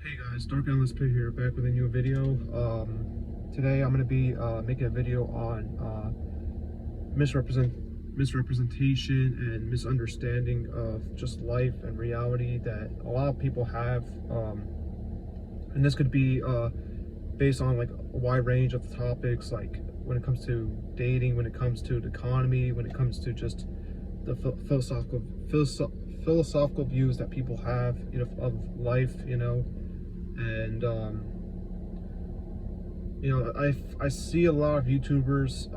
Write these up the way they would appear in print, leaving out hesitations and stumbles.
Hey guys, Dark Endless Pit here, back with a new video. Today I'm going to be making a video on misrepresentation and misunderstanding of just life and reality that a lot of people have. And this could be based on like a wide range of topics, like when it comes to dating, when it comes to the economy, when it comes to just the philosophical views that people have, of life, and I see a lot of YouTubers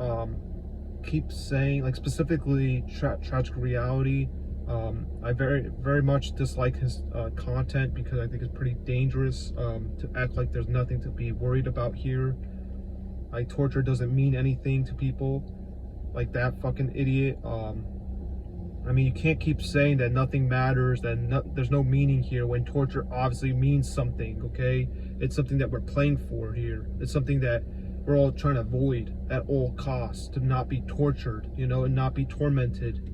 keep saying, like, specifically tragic reality. I very much dislike his content because I think it's pretty dangerous to act like there's nothing to be worried about here. Like, torture doesn't mean anything to people, like that fucking idiot. I mean, you can't keep saying that nothing matters, that there's no meaning here, when torture obviously means something, okay? It's something that we're playing for here. It's something that we're all trying to avoid at all costs, to not be tortured, and not be tormented.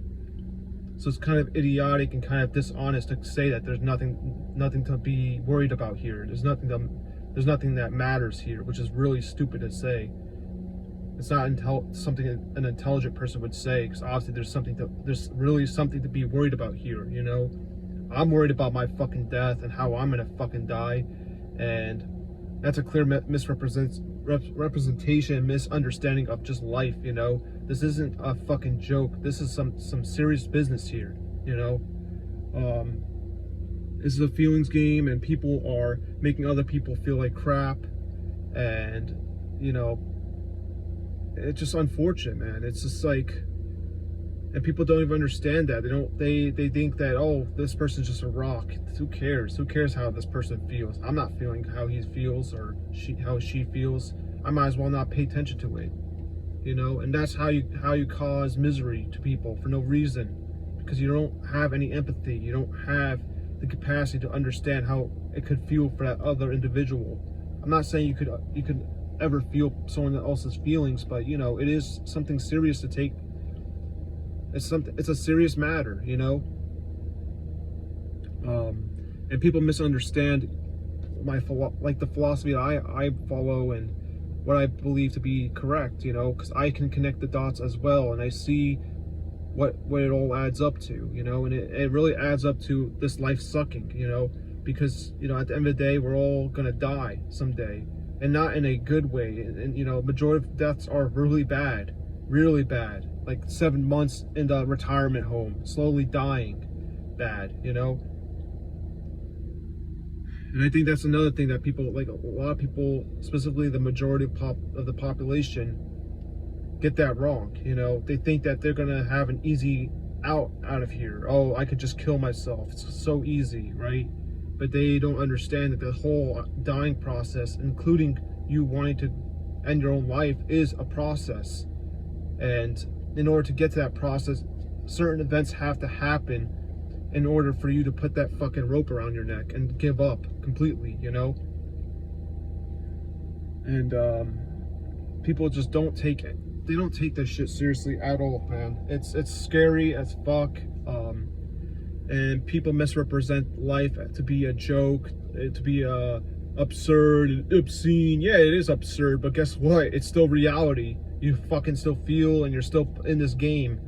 So it's kind of idiotic and kind of dishonest to say that there's nothing to be worried about here. There's nothing that matters here, which is really stupid to say. It's not something an intelligent person would say, because obviously there's really something to be worried about here, I'm worried about my fucking death and how I'm gonna fucking die, and that's a clear misrepresentation, misunderstanding of just life, This isn't a fucking joke. This is some serious business here, This is a feelings game, and people are making other people feel like crap, and, it's just unfortunate, man. It's just like, and people don't even understand that. They think that, oh, this person's just a rock. Who cares how this person feels? I'm not feeling how he feels, or how she feels. I might as well not pay attention to it, and that's how you cause misery to people for no reason, because you don't have any empathy. You don't have the capacity to understand how it could feel for that other individual. I'm not saying you could ever feel someone else's feelings, but it is something serious to take. It's a serious matter, and people misunderstand the philosophy that I follow and what I believe to be correct, because I can connect the dots as well, and I see what it all adds up to, and it really adds up to this life sucking, because at the end of the day, we're all gonna die someday, and not in a good way. And majority of deaths are really bad, like 7 months in the retirement home, slowly dying, bad, And I think that's another thing that people, like a lot of people, specifically the majority of the population, get that wrong. They think that they're gonna have an easy out of here. Oh, I could just kill myself. It's so easy, right? But they don't understand that the whole dying process, including you wanting to end your own life, is a process. And in order to get to that process, certain events have to happen in order for you to put that fucking rope around your neck and give up completely, And people just don't take it. They don't take this shit seriously at all, man. It's scary as fuck. And people misrepresent life to be a joke, to be absurd and obscene. Yeah, it is absurd, but guess what? It's still reality. You fucking still feel, and you're still in this game,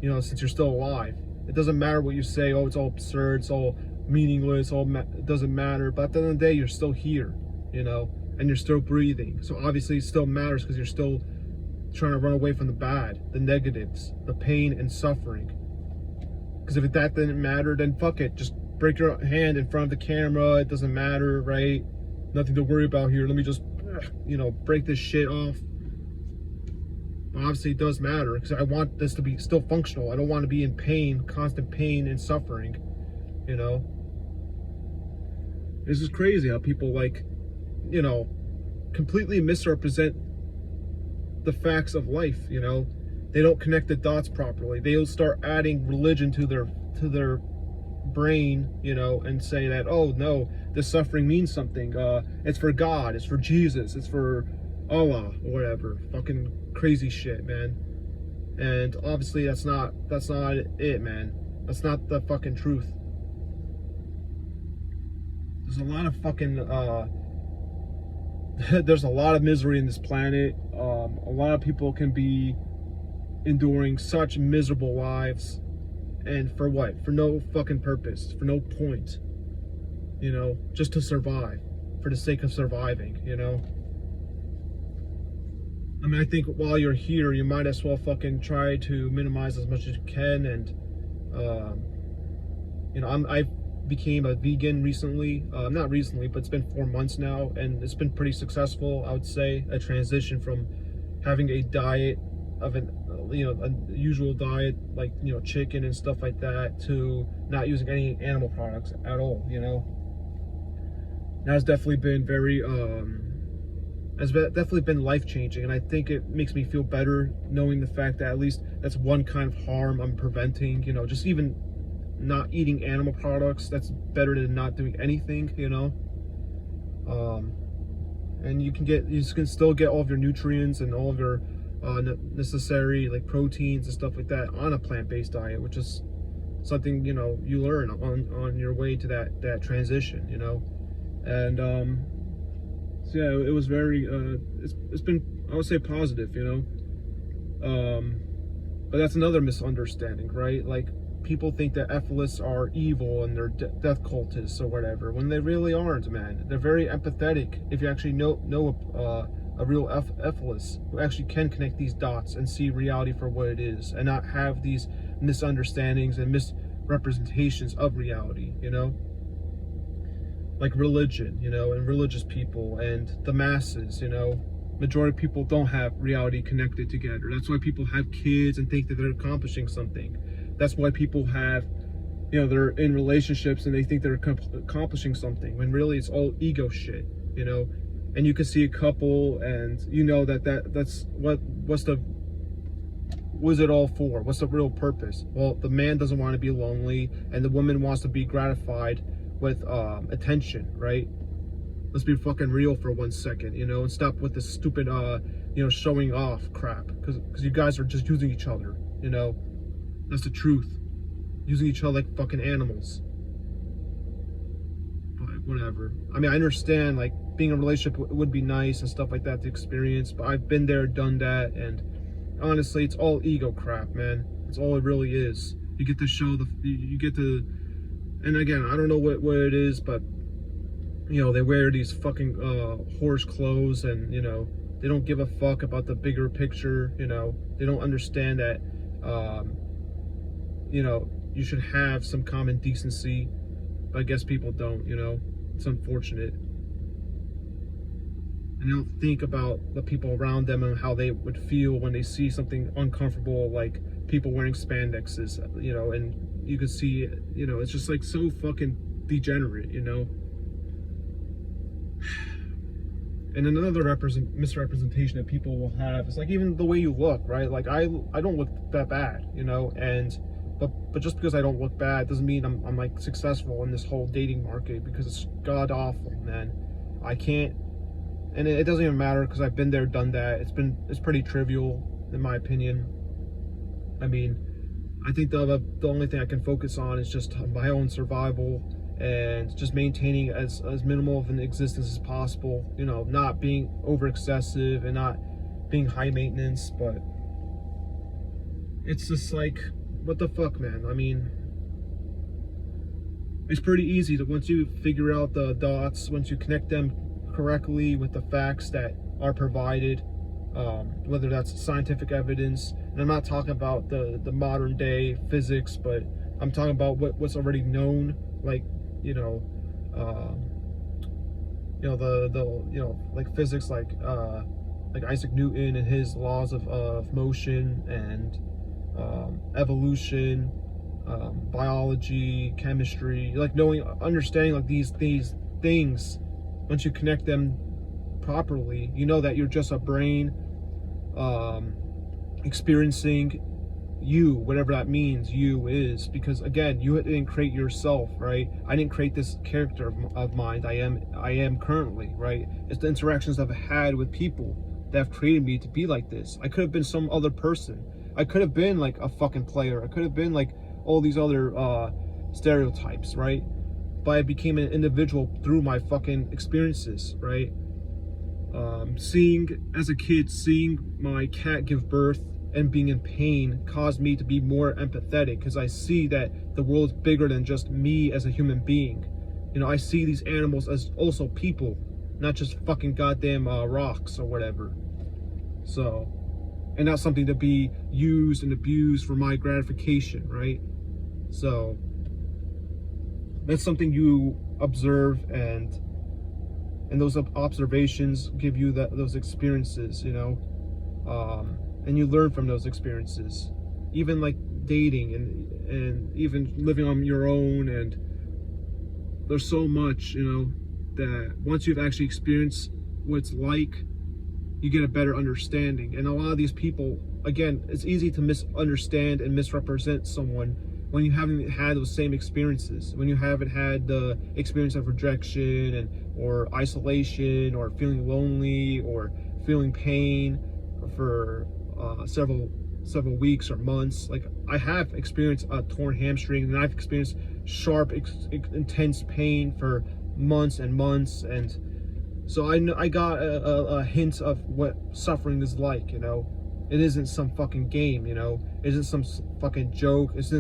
since you're still alive. It doesn't matter what you say. Oh, it's all absurd. It's all meaningless. It doesn't matter. But at the end of the day, you're still here, and you're still breathing. So obviously it still matters, because you're still trying to run away from the bad, the negatives, the pain and suffering. Because if that didn't matter, then fuck it. Just break your hand in front of the camera. It doesn't matter, right? Nothing to worry about here. Let me just, break this shit off. But obviously it does matter, because I want this to be still functional. I don't want to be in pain, constant pain and suffering, This is crazy how people, completely misrepresent the facts of life, They don't connect the dots properly. They'll start adding religion to their brain, and say that, oh no, this suffering means something. It's for God, it's for Jesus, it's for Allah, or whatever. Fucking crazy shit, man. And obviously that's not it, man. That's not the fucking truth. there's a lot of fucking there's a lot of misery in this planet. A lot of people can be enduring such miserable lives, and for what? For no fucking purpose, for no point, you know, just to survive, for the sake of surviving, you know. I mean, I think while you're here, you might as well fucking try to minimize as much as you can. And you know, I became a vegan recently. Not recently, but it's been 4 months now, and it's been pretty successful, I would say. A transition from having a diet of an, you know, a usual diet like, you know, chicken and stuff like that, to not using any animal products at all, you know. That's definitely been very has definitely been life-changing, and I think it makes me feel better knowing the fact that at least that's one kind of harm I'm preventing, you know. Just even not eating animal products, that's better than not doing anything, you know. And you can still get all of your nutrients and all of your necessary like proteins and stuff like that on a plant-based diet, which is something, you know, you learn on your way to that transition, you know. And so yeah, it was very it's been, I would say, positive, you know. But that's another misunderstanding, right? Like, people think that ethicists are evil and they're death cultists or whatever, when they really aren't, man. They're very empathetic if you actually know a real ethicist who actually can connect these dots and see reality for what it is, and not have these misunderstandings and misrepresentations of reality, you know. Like religion, you know, and religious people and the masses, you know. Majority of people don't have reality connected together. That's why people have kids and think that they're accomplishing something. That's why people have, you know, they're in relationships and they think they're accomplishing something, when really it's all ego shit, you know. And you can see a couple and you know that's what's it all for? What's the real purpose? Well, the man doesn't want to be lonely, and the woman wants to be gratified with attention, right? Let's be fucking real for 1 second, you know, and stop with this stupid you know, showing off crap, because you guys are just using each other, you know. That's the truth. Using each other like fucking animals. But whatever. I mean, I understand, like, being in a relationship would be nice and stuff like that to experience, but I've been there, done that, and honestly, it's all ego crap, man. It's all it really is. You get to show you get to, and again, I don't know what it is, but, you know, they wear these fucking horse clothes, and, you know, they don't give a fuck about the bigger picture, you know. They don't understand that, you know, you should have some common decency, but I guess people don't, you know. It's unfortunate. And they don't think about the people around them and how they would feel when they see something uncomfortable, like people wearing spandexes, you know. And you can see, you know, it's just like so fucking degenerate, you know. And another misrepresentation that people will have is like even the way you look, right? Like I don't look that bad, you know, and but just because I don't look bad doesn't mean I'm like successful in this whole dating market, because it's god awful, man. I can't, and it doesn't even matter, because I've been there, done that. It's pretty trivial in my opinion. I mean, I think the only thing I can focus on is just my own survival, and just maintaining as minimal of an existence as possible, you know, not being over excessive and not being high maintenance. But it's just like, what the fuck, man? I mean, it's pretty easy to, once you figure out the dots, once you connect them correctly with the facts that are provided, whether that's scientific evidence, and I'm not talking about the modern day physics, but I'm talking about what's already known, like, you know, like physics, like Isaac Newton and his laws of motion, and evolution, biology, chemistry, like understanding like these things. Once you connect them properly, you know that you're just a brain experiencing you, whatever that means you is, because again, you didn't create yourself, right? I didn't create this character of mine. I am currently, right? It's the interactions I've had with people that have created me to be like this. I could have been some other person. I could have been like a fucking player. I could have been like all these other stereotypes, right? but I became an individual through my fucking experiences, right? As a kid, seeing my cat give birth and being in pain caused me to be more empathetic, because I see that the world's bigger than just me as a human being. You know, I see these animals as also people, not just fucking goddamn rocks or whatever. So, and not something to be used and abused for my gratification, right? So, that's something you observe, and those observations give you those experiences, you know, and you learn from those experiences. Even like dating and even living on your own, and there's so much, you know, that once you've actually experienced what it's like, you get a better understanding. And a lot of these people, again, it's easy to misunderstand and misrepresent someone when you haven't had those same experiences, when you haven't had the experience of rejection or isolation or feeling lonely or feeling pain for several weeks or months. Like, I have experienced a torn hamstring, and I've experienced sharp, intense pain for months and months, and so I got a hint of what suffering is like, you know. It isn't some fucking game, you know. It isn't some fucking joke. It's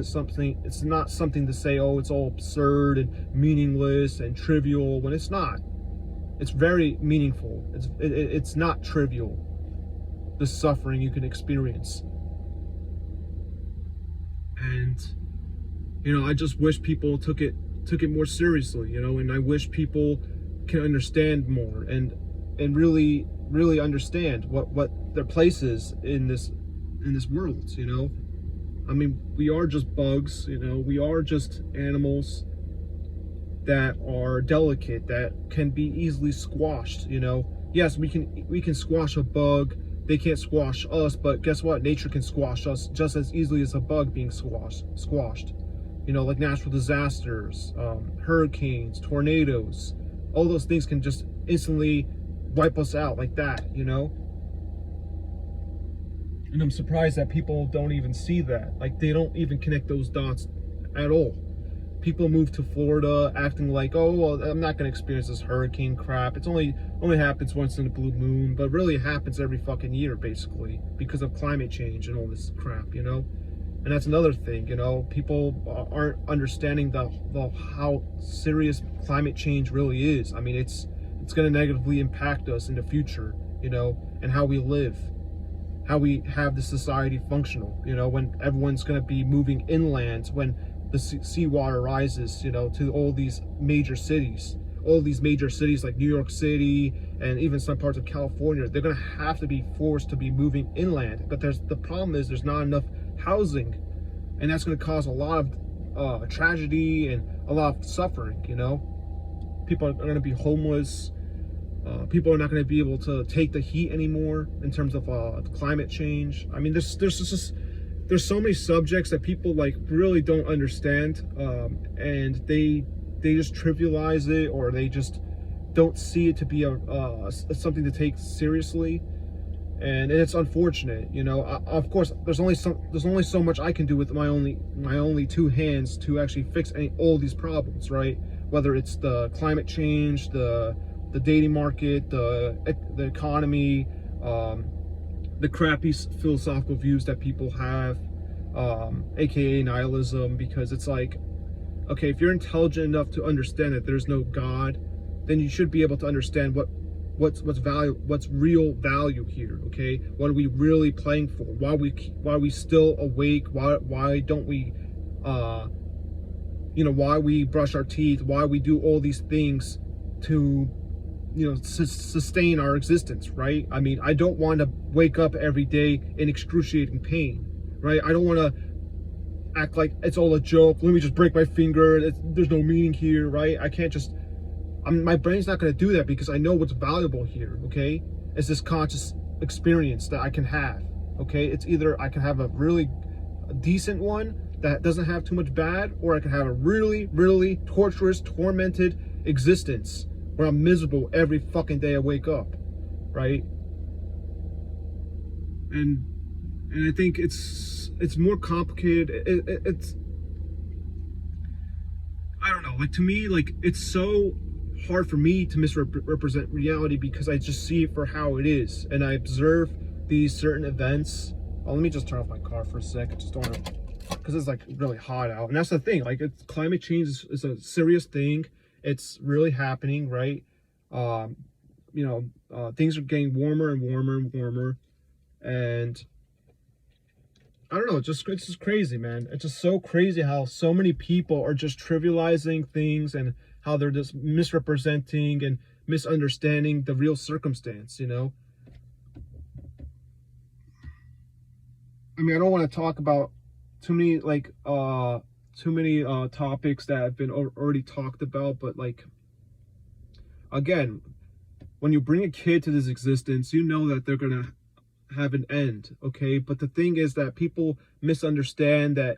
not something to say, oh, it's all absurd and meaningless and trivial, when it's not. It's very meaningful. It's not trivial, the suffering you can experience. And, you know, I just wish people took it more seriously, you know, and I wish people can understand more and really understand what their place is in this world, you know. I mean, we are just bugs, you know. We are just animals that are delicate, that can be easily squashed, you know. Yes, we can squash a bug. They can't squash us, but guess what? Nature can squash us just as easily as a bug being squashed. You know, like natural disasters, hurricanes, tornadoes. All those things can just instantly wipe us out like that, you know? And I'm surprised that people don't even see that. Like, they don't even connect those dots at all. People move to Florida acting like, oh, well, I'm not going to experience this hurricane crap. It's only happens once in a blue moon, but really it happens every fucking year, basically, because of climate change and all this crap, you know? And that's another thing, you know, people aren't understanding the how serious climate change really is. I mean, it's going to negatively impact us in the future, you know, and how we live, how we have the society functional, you know, when everyone's going to be moving inland, when the seawater rises, you know, to all these major cities like New York City and even some parts of California. They're going to have to be forced to be moving inland. But the problem is there's not enough housing, and that's going to cause a lot of tragedy and a lot of suffering, you know. People are going to be homeless. People are not going to be able to take the heat anymore in terms of climate change. I mean, there's so many subjects that people like really don't understand, and they just trivialize it, or they just don't see it to be something to take seriously. And it's unfortunate, you know. Of course, there's only so much I can do with my only two hands to actually fix all these problems, right? Whether it's the climate change, the dating market, the economy, the crappy philosophical views that people have, aka nihilism. Because it's like, okay, if you're intelligent enough to understand that there's no God, then you should be able to understand what's real value here. Okay, what are we really playing for? Why are we still awake? Why don't we you know, why we brush our teeth, why we do all these things to, you know, sustain our existence, right? I mean, I don't want to wake up every day in excruciating pain, right? I don't want to act like it's all a joke. Let me just break my finger. There's no meaning here, right? I can't just, my brain's not going to do that, because I know what's valuable here, okay? It's this conscious experience that I can have, okay? It's either I can have a really decent one that doesn't have too much bad, or I can have a really, really torturous, tormented existence where I'm miserable every fucking day I wake up, right? And I think it's more complicated. It's I don't know. know, like to me, like it's so hard for me to misrepresent reality because I just see it for how it is, and I observe these certain events. Oh, let me just turn off my car for a sec. I just don't want to, because it's like really hot out, and that's the thing. Like, it's climate change is a serious thing. It's really happening, right? Um, things are getting warmer and warmer and warmer, and I don't know, it's just crazy, man. It's just so crazy how so many people are just trivializing things and how they're just misrepresenting and misunderstanding the real circumstance, you know? I mean, I don't want to talk about too many topics that have been already talked about, but like, again, when you bring a kid to this existence, you know that they're gonna have an end, okay? But the thing is that people misunderstand that,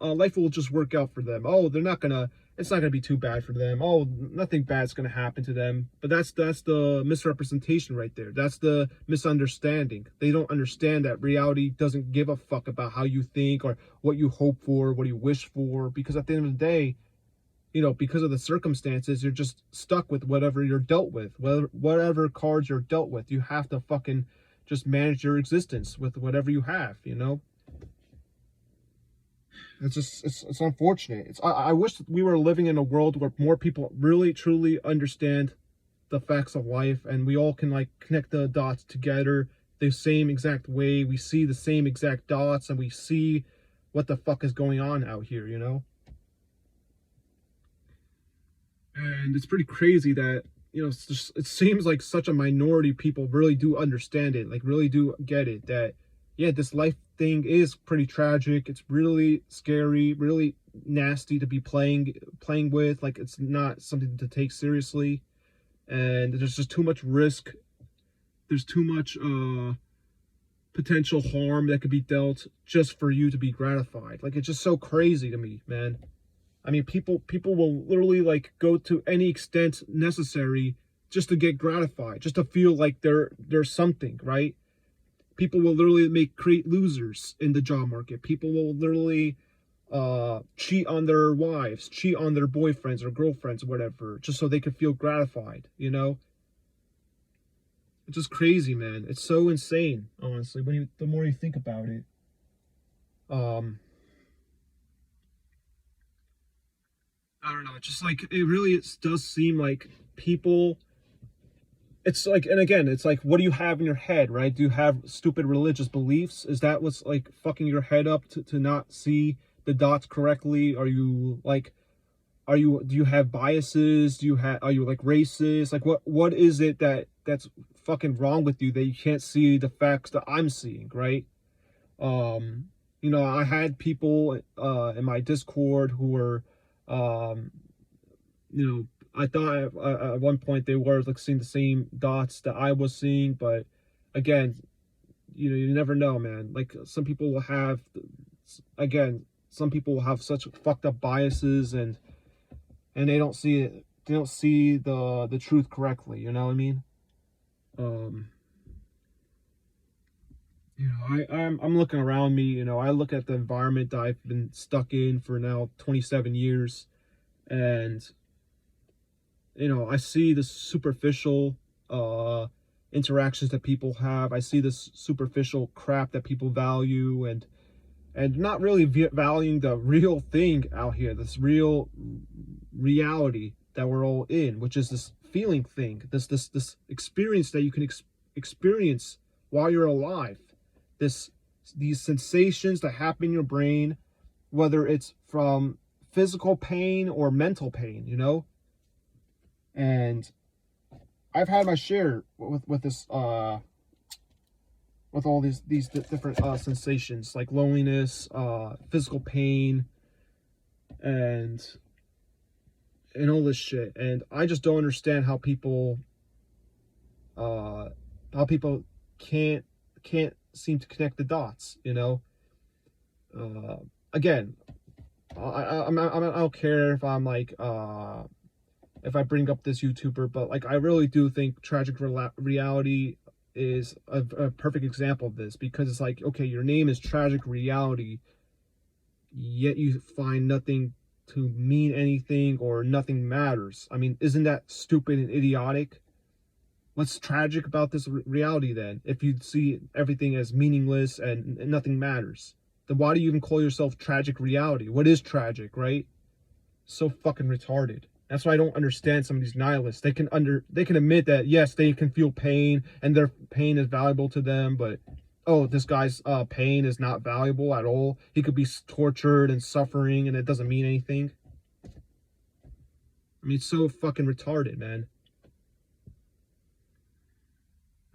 life will just work out for them. Oh, it's not gonna be too bad for them. Oh, nothing bad's gonna happen to them. But that's the misrepresentation right there. That's the misunderstanding. They don't understand that reality doesn't give a fuck about how you think or what you hope for, what you wish for, because at the end of the day, because of the circumstances, you're just stuck with whatever you're dealt with, whatever cards you're dealt with. You have to fucking just manage your existence with whatever you have, it's unfortunate. I wish we were living in a world where more people really truly understand the facts of life, and we all can like connect the dots together the same exact way. We see the same exact dots, and we see what the fuck is going on out here, And it's pretty crazy that, it seems like such a minority of people really do understand it, like really do get it, that, yeah, this life thing is pretty tragic. It's really scary, really nasty to be playing with. Like, it's not something to take seriously. And there's just too much risk. There's too much potential harm that could be dealt just for you to be gratified. Like, it's just so crazy to me, man. I mean, people will literally like go to any extent necessary just to get gratified, just to feel like they're something, right? People will literally create losers in the job market. People will literally cheat on their wives, cheat on their boyfriends or girlfriends or whatever, just so they can feel gratified, It's just crazy, man. It's so insane, honestly, the more you think about it. I don't know. It's just like, it does seem like people. It's like, and again, it's like, what do you have in your head, right? Do you have stupid religious beliefs? Is that what's like fucking your head up to not see the dots correctly? Do you have biases? Are you like racist? Like, what is it that's fucking wrong with you that you can't see the facts that I'm seeing, right? I had people in my Discord who were, um, I thought at one point they were like seeing the same dots that I was seeing, but again, you never know, man. Like, some people will have, again, some people will have such fucked up biases, and they don't see it. They don't see the truth correctly. You know what I mean? Um, I'm looking around me. I look at the environment that I've been stuck in for now 27 years, and I see the superficial interactions that people have. I see this superficial crap that people value, and not really valuing the real thing out here, this real reality that we're all in, which is this feeling thing, this experience that you can experience while you're alive. These sensations that happen in your brain, whether it's from physical pain or mental pain, and I've had my share with this with all these different sensations, like loneliness, physical pain, and all this shit. And I just don't understand how people can't seem to connect the dots. Again, I don't care if I'm like if I bring up this YouTuber, but like, I really do think tragic reality is a perfect example of this, because it's like, okay, your name is tragic reality, yet you find nothing to mean anything or nothing matters. I mean, isn't that stupid and idiotic? What's tragic about this reality then? If you see everything as meaningless and nothing matters, then why do you even call yourself tragic reality? What is tragic, right? So fucking retarded. That's why I don't understand some of these nihilists. They can admit that yes, they can feel pain and their pain is valuable to them, but oh, this guy's pain is not valuable at all. He could be tortured and suffering, and it doesn't mean anything. I mean, it's so fucking retarded, man.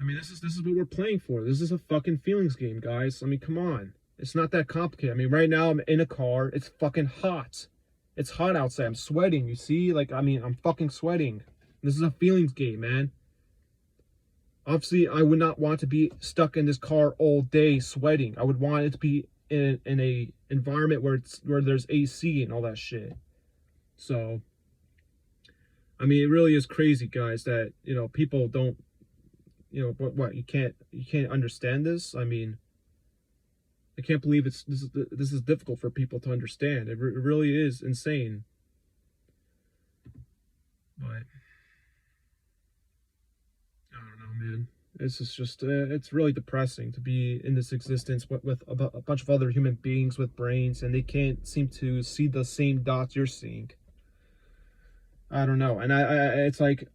I mean, this is what we're playing for. This is a fucking feelings game, guys. I mean, come on. It's not that complicated. I mean, right now I'm in a car. It's fucking hot. It's hot outside. I'm sweating. You see? Like, I mean, I'm fucking sweating. This is a feelings game, man. Obviously, I would not want to be stuck in this car all day sweating. I would want it to be in a environment where there's AC and all that shit. So, I mean, it really is crazy, guys, that, you know, people don't, you know, what you can't understand this. I mean, I can't believe this is difficult for people to understand. It really is insane. But I don't know, man. It's just it's really depressing to be in this existence with a bunch of other human beings with brains, and they can't seem to see the same dots you're seeing. I don't know, and it's like,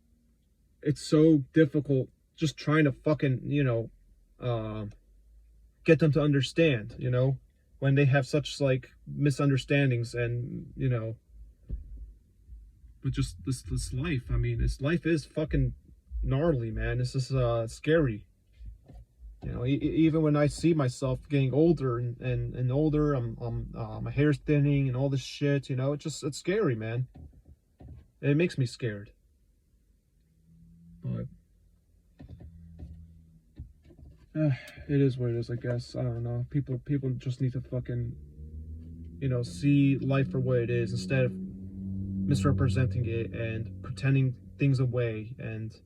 it's so difficult just trying to fucking, you know, get them to understand, you know, when they have such like misunderstandings and, you know, but just this life. I mean, this life is fucking gnarly, man. This is scary. You know, even when I see myself getting older and older, my hair's thinning and all this shit, you know, it's scary, man. It makes me scared. But it is what it is, I guess. I don't know. People just need to fucking, you know, see life for what it is instead of misrepresenting it and pretending things away and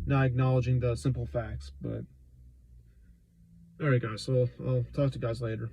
not acknowledging the simple facts. But all right, guys. So I'll talk to you guys later.